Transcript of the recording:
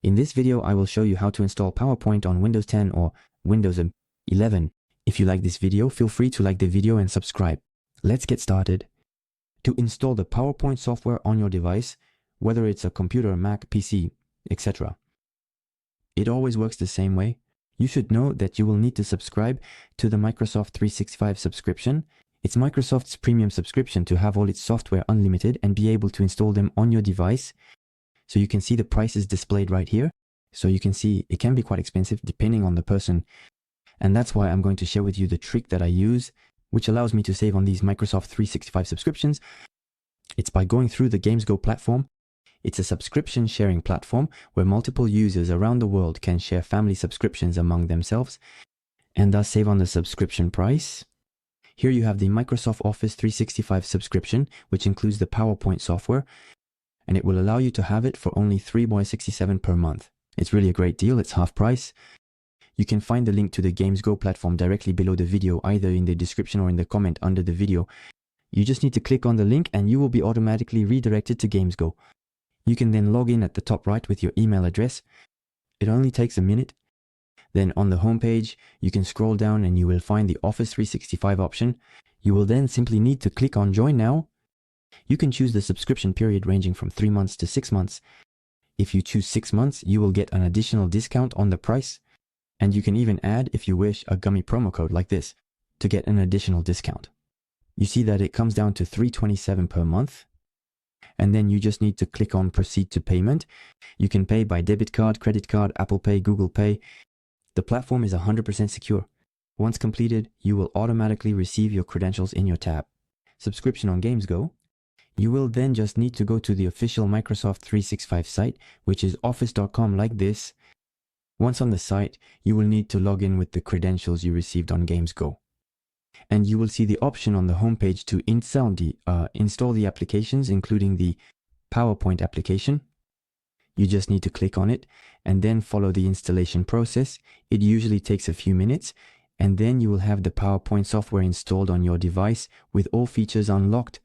In this video, I will show you how to install PowerPoint on Windows 10 or Windows 11. If you like this video, feel free to like the video and subscribe. Let's get started. To install the PowerPoint software on your device, whether it's a computer, Mac, PC, etc., it always works the same way. You should know that you will need to subscribe to the Microsoft 365 subscription. It's Microsoft's premium subscription to have all its software unlimited and be able to install them on your device. So you can see the prices displayed right here. So you can see it can be quite expensive depending on the person. And that's why I'm going to share with you the trick that I use, which allows me to save on these Microsoft 365 subscriptions. It's by going through the GamesGo platform. It's a subscription sharing platform where multiple users around the world can share family subscriptions among themselves and thus save on the subscription price. Here you have the Microsoft Office 365 subscription, which includes the PowerPoint software, and it will allow you to have it for only $3.67 per month. It's really a great deal. It's half price. You can find the link to the GamesGo platform directly below the video, either in the description or in the comment under the video. You just need to click on the link and you will be automatically redirected to GamesGo. You can then log in at the top right with your email address. It only takes a minute. Then on the home page, you can scroll down and you will find the Office 365 option. You will then simply need to click on Join Now. You can choose the subscription period ranging from 3 months to 6 months. If you choose 6 months, you will get an additional discount on the price. And you can even add, if you wish, a gummy promo code like this to get an additional discount. You see that it comes down to $3.27 per month. And then you just need to click on Proceed to Payment. You can pay by debit card, credit card, Apple Pay, Google Pay. The platform is 100% secure. Once completed, you will automatically receive your credentials in your tab. Subscription on GamesGo. You will then just need to go to the official Microsoft 365 site, which is office.com like this. Once on the site, you will need to log in with the credentials you received on GamesGo. And you will see the option on the homepage to install the applications, including the PowerPoint application. You just need to click on it and then follow the installation process. It usually takes a few minutes, and then you will have the PowerPoint software installed on your device with all features unlocked.